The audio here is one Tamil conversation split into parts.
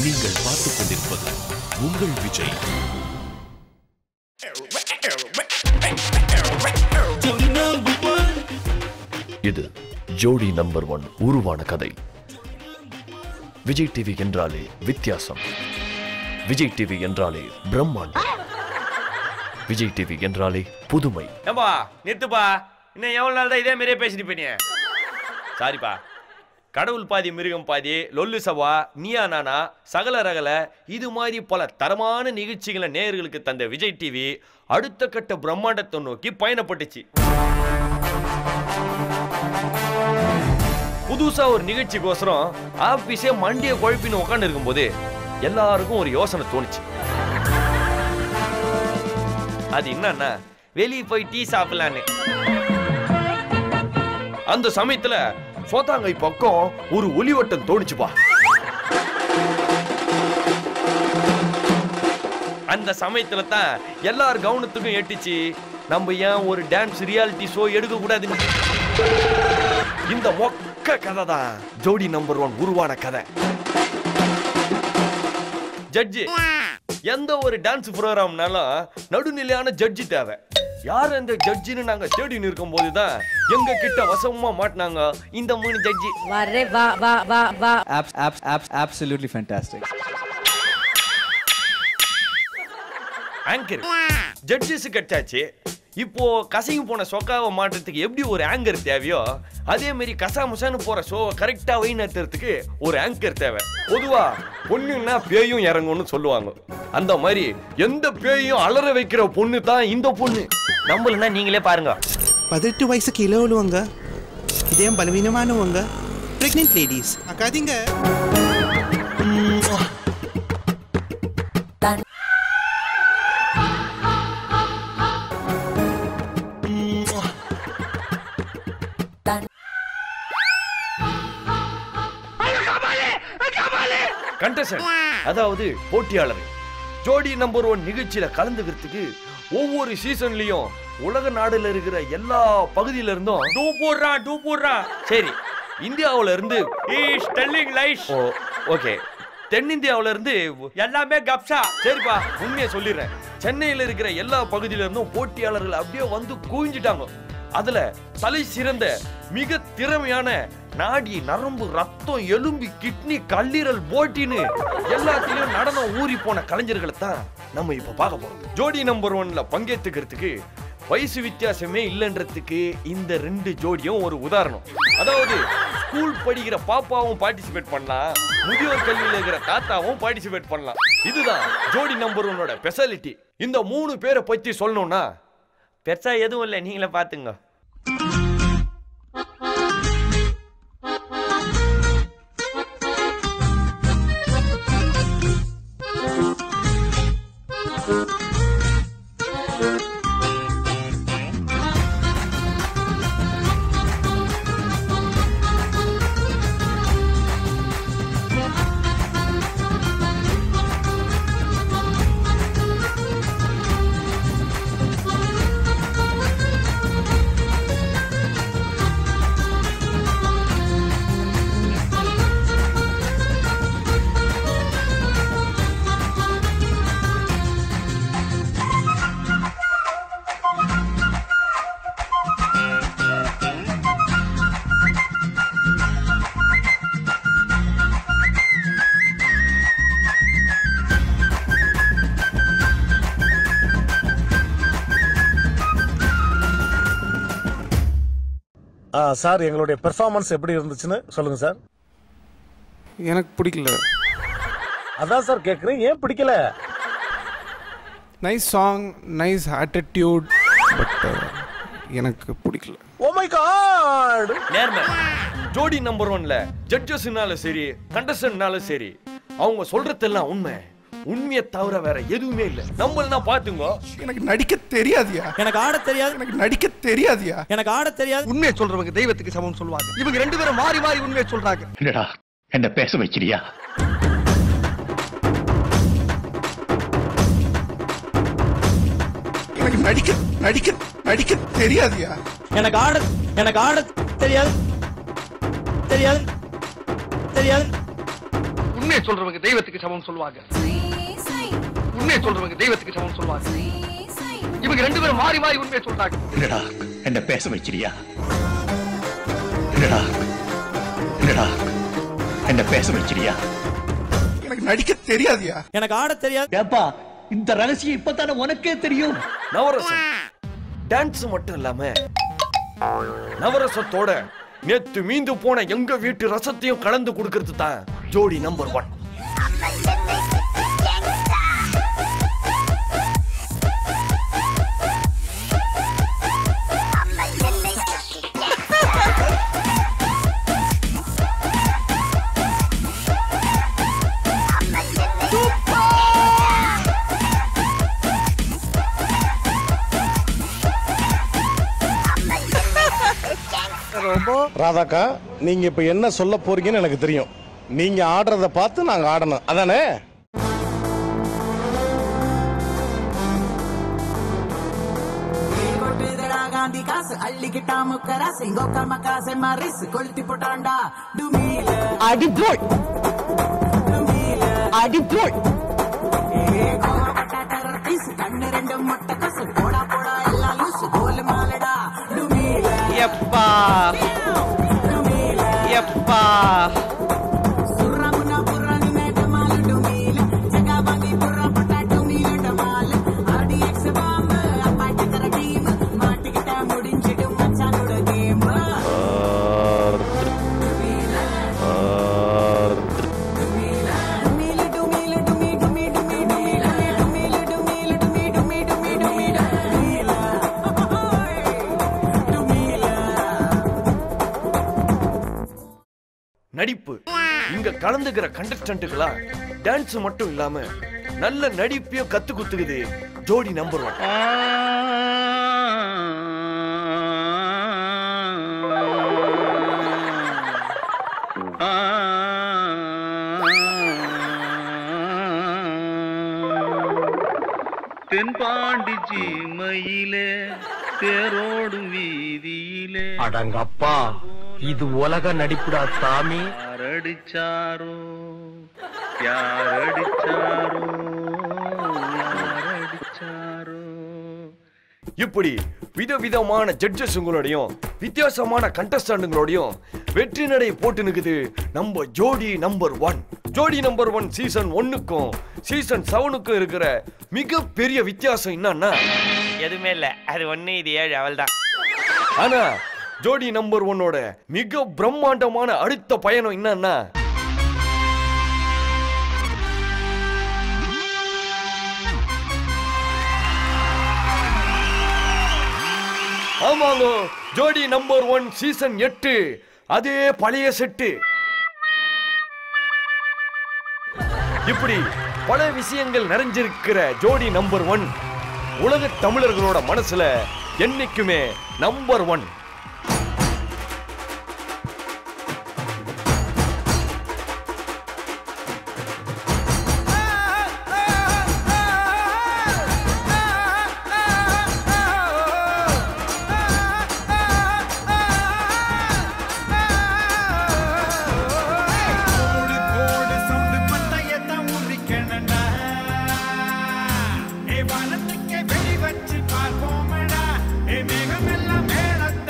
நீங்கள் பார்த்துக் கொண்டிருப்பது உங்கள் விஜய். இது ஜோடி நம்பர் 1 உருவான கதை. விஜய் டிவி என்றாலே வித்தியாசம், விஜய் டிவி என்றாலே பிரம்மாண்டம், விஜய் டிவி என்றாலே புதுமை. ஏம்பா நிறுத்துப்பா, இன்னும் எவ்வளவு நாள் தான் இதே மாதிரியே பேசிட்டு போனீங்க? சாரிப்பா. கடவுள் பாதி மிருகம் பாதி, லொல்லு சவா, நீயா நானா, சகல ரகல, இது மாதிரி பல தரமான நிகழ்ச்சிகளை நேயர்களுக்கு தந்த விஜய் டிவி அடுத்த கட்ட பிரம்மாண்டத்தை நோக்கி பயணப்பட்டுச்சு. புதுசா ஒரு நிகழ்ச்சிக்கோசரம் ஆபீஸே மண்டிய குழப்பின்னு உட்காந்து இருக்கும் போது எல்லாருக்கும் ஒரு யோசனை தோணுச்சு. அது என்னன்னா, வெளியே போய் டீ சாப்பிடலான்னு. அந்த சமயத்துல சோதாங்கை பக்கம் ஒரு ஒளிவட்டம் தோணுச்சுப்பா. அந்த சமயத்துல தான் எல்லார் கவனத்துக்கும் எட்டுச்சு, நம்ம ஏன் ஒரு டான்ஸ் ரியாலிட்டி ஷோ எடுக்க கூடாதுன்னு. இந்த மொக்க கதை தான் ஜோடி நம்பர் 1 உருவான கதை. ஜட்ஜி, எந்த ஒரு டான்ஸ் ப்ரோகிராம்னாலும் நடுநிலையான ஜட்ஜி தேவை. யார் அந்த ஜட்ஜின்னு நாங்க தேடி நிற்கும் போதுதான் எங்க கிட்ட வசமா மாட்டினாங்க இந்த 3 ஜட்ஜி. வரே வா வா வா வா. Absolutely fantastic. ஆங்கர் ஜட்ஜஸ் கட்டாச்சு. இப்போ கசையும் போன சொக்காவை மாற்றத்துக்கு எப்படி ஒரு ஆங்கர் தேவையோ, அதே மாதிரி கசாமுசான்னு போற ஷோவை கரெக்டா வை நடத்துறதுக்கு ஒரு ஆங்கர் தேவை. பொதுவா பொண்ணுன்னா பேயும் இறங்கும்னு சொல்லுவாங்க. அந்த மாதிரி எந்த பேயும் அலற வைக்கிற பொண்ணு தான் இந்த பொண்ணு. நம்மளா நீங்களே பாருங்க. 18 வயசு கீழே உள்ளவங்க, இதயம் பலவீனமானவங்க, பிரெக்னென்ட் லேடிஸ் அக்காதீங்க. கண்டஸ்டன்ட், அதாவது போட்டியாளர், ஜோடி நம்பர் 1 நிகழ்ச்சியில கலந்துக்கிறதுக்கு ஒவ்வொரு சீசன்லயும் உலக நாடுல இருக்கிற எல்லா பகுதியில இருந்தும் டூ போடுறா. சரி, இந்தியாவில இருந்து ஓகே, தென்னிந்தியாவில இருந்து எல்லாமே கப்சா. சரிப்பா, உண்மையை சொல்லிடுறேன். சென்னையில இருக்கிற எல்லா பகுதியில இருந்தும் போட்டியாளர்கள் அப்படியே வந்து குவிஞ்சிட்டாங்க. அதுல தலை சிறந்த மிக திறமையான நாடி, நரம்பு, ரத்தம், எலும்பி, கிட்னி, கல்லீரல், போட்டின்னு எல்லாத்திலையும் நடனம் ஊறி போன கலைஞர்களை தான் நம்ம இப்ப பார்க்க போறோம். ஜோடி நம்பர் 1ல பங்கேற்றுக்கிறதுக்கு வயசு வித்தியாசமே இல்லைன்றதுக்கு இந்த 2 ஜோடியும் ஒரு உதாரணம். அதாவது ஸ்கூல் படிக்கிற பாப்பாவும் பார்ட்டிசிபேட் பண்ணலாம், முதியோர் கல்வியில் இருக்கிற தாத்தாவும் பார்ட்டிசிபேட் பண்ணலாம். இதுதான் ஜோடி நம்பர் 1ஓட ஸ்பெஷாலிட்டி. இந்த 3 பேரை பத்தி சொல்லணும்னா பெருசா எதுவும் இல்லை, நீங்களே பாத்துங்க. சார், எங்களுடைய பெர்ஃபார்மன்ஸ் எப்படி இருந்துச்சுன்னு சொல்லுங்க சார். எனக்கு பிடிக்கல. அதான் சார் கேட்குறேன், ஏன் பிடிக்கல? Nice song, nice attitude, but எனக்கு பிடிக்கல. Oh my God! நேர்மை. ஜோடி நம்பர் 1ல ஜட்ஜஸ்னாலும் சரி, கண்டஸ்டன்ட்னாலும் சரி, அவங்க சொல்றதெல்லாம் உண்மை. உண்மையை தவிர வேற எதுவுமே இல்ல. நம்மளா பாத்துங்க. எனக்கு நடிக்க தெரியாதியா, எனக்கு ஆட தெரியாது, எனக்கு நடிக்க தெரியாதியா, எனக்கு ஆட தெரியாது. உண்மையை சொல்றவங்க தெய்வத்துக்கு சமம் சொல்லுவாங்க. இவங்க 2 பேரும் மாறி மாறி உண்மையை சொல்றாங்க. என்னடா என்ன பேச வைக்கிறியா? எனக்கு நடிக்க தெரியாதியா, எனக்கு ஆட தெரியாது. உண்மையை சொல்றவங்க தெய்வத்துக்கு சமம் சொல்லுவாங்க. உண்மையை சொல்றவங்க தெய்வத்துக்கு சமம் சொல்லுவாங்க. இவங்க ரெண்டு பேரும் மாறி மாறி உண்மையை சொல்றாங்க. என்னடா என்ன பேச வச்சிரியா? என்னடா என்னடா என்ன பேச வச்சிரியா? எனக்கு நடிக்க தெரியாதியா? எனக்கு ஆட தெரியாது. ஏப்பா இந்த ரகசியம் இப்பதானே உனக்கே தெரியும். நவரசம் டான்ஸ் மட்டும் இல்லாம நவரசத்தோட நேத்து மீந்து போன எங்க வீட்டு ரசத்தையும் கலந்து கொடுக்கிறது தான் ஜோடி நம்பர் 1. ராதாக்கா, நீங்க இப்ப என்ன சொல்ல போறீங்கன்னு எனக்கு தெரியும். நீங்க ஆடுறத பார்த்து நாங்க ஆடணும், அதானே? எப்பா எப்பா நடிப்பு. இங்க கலந்துக்கிற கண்டஸ்டன்ட்டுகளா டான்ஸ் மட்டும் இல்லாம நல்ல நடிப்பையும் கத்து குத்துக்குது ஜோடி நம்பர் 1. தென்பாண்டி ஜீமையிலே தேரோடும் வீதியிலே அடங்கப்பா, இது உலக நடிப்புடா சாமி. யாரடிச்சாரோ யாரடிச்சாரோ யாரடிச்சாரோ. இப்படி விதவிதமான ஜட்ஜஸ்ங்களோடையும் வித்தியாசமான கண்டஸ்டன்ட்களோடையும் வெற்றி நடை போட்டு நிக்குது நம்ம ஜோடி நம்பர் 1. ஜோடி நம்பர் 1 சீசன் 1க்கும் சீசன் 7க்கும் இருக்கிற மிகப்பெரிய வித்தியாசம் என்னன்னா எதுவுமே இல்ல, அது 1 இது 7 அவள்தான். ஆனா ஜோடி நம்பர் 1ஓட மிக பிரம்மாண்டமான அடுத்த பயணம் என்னன்னா ஆமாங்க, ஜோடி நம்பர் 1 சீசன் 8 அதே பழைய செட்டு. இப்படி பல விஷயங்கள் நிறைஞ்சிருக்கிற ஜோடி நம்பர் 1 உலக தமிழர்களோட மனசுல என்னைக்குமே நம்பர் 1. வெடி வச்சு பார்ப்போமடா, மேகமெல்லாம் மேலத்த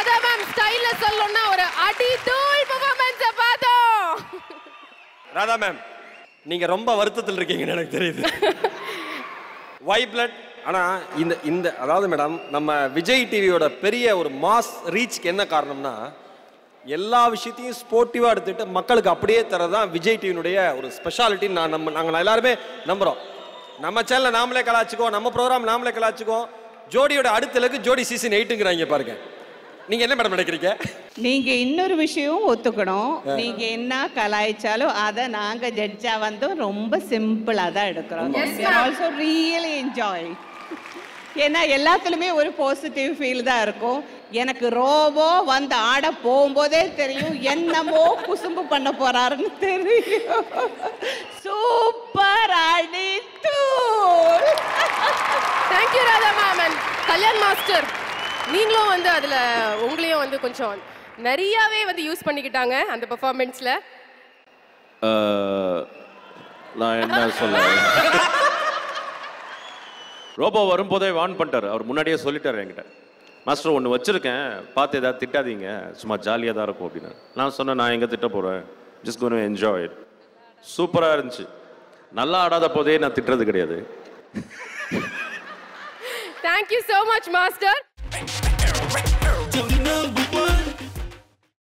ராதா மேம் ஸ்டைல்ல சொல்லணும்னா ஒரு அடி தூள் பெர்ஃபார்மன்ஸ் பார்த்தோம். ராதா மேம் நீங்க ரொம்ப வருத்தத்தில் இருக்கீங்கன்னு எனக்கு தெரியுது. Why blood. ஆனா இந்த அதாவது மேடம் நம்ம விஜய் டிவியோட பெரிய ஒரு மாஸ் ரீச்க்கு என்ன காரணம்னா எல்லா விஷயத்தையும் ஸ்போர்ட்டிவா எடுத்துட்டு மக்களுக்கு அப்படியே தரதான் விஜய் டிவியினுடைய ஒரு ஸ்பெஷாலிட்டி. நாங்கள் எல்லாருமே நம்புறோம். நம்ம சேனலை நாமளே கலாச்சிக்கோ, நம்ம ப்ரோக்ராம் நாமளே கலாச்சிக்கோ. ஜோடியோட அடுத்த இலக்கு ஜோடி சீசன் 8ங்கிறாங்க பாருங்க. நீங்க என்ன மேடம் நினைக்கிறீங்க? நீங்க இன்னொரு விஷயம் ஒத்துக்கணும். நீங்க என்ன கலாய்ச்சாலும் அதை நாங்க ஜட்ஜா வந்து ரொம்ப சிம்பிளா தான் எடுக்கிறோம். Also really enjoy. ஏன்னா எல்லாத்துலயுமே ஒரு பாசிட்டிவ் ஃபீல் தான் இருக்கும். எனக்கு ரோபோ வந்து ஆட போகும்போதே தெரியும் என்னமோ குசும்பு பண்ண போறாருன்னு தெரியும். சூப்பர் அடித்தூள். Thank you Radha ma'am and Kalyan master. நீங்களும் வந்து அதுல உங்களையும் வந்து கொஞ்சம் நிறையவே வந்து யூஸ் பண்ணிக்கிட்டாங்க அந்த பெர்ஃபார்மன்ஸ்ல. நான் என்ன சொல்ல, ரோபோ வரும்போதே வார்ன் பண்ணிட்டாரு. அவர் முன்னாடியே சொல்லிட்டாரு என்கிட்ட, மாஸ்டர் ஒன்று வச்சிருக்கேன் பார்த்து ஏதாவது திட்டாதீங்க, சும்மா ஜாலியாக தான் இருக்கும் அப்படின்னு. நான் சொன்னேன் நான் எங்கே திட்ட போகிறேன், ஜஸ்ட் கோன் என்ஜாய் இட். சூப்பராக இருந்துச்சு. நல்லா ஆடாத போதே நான் திட்டுறது கிடையாது. Thank you so much, Master.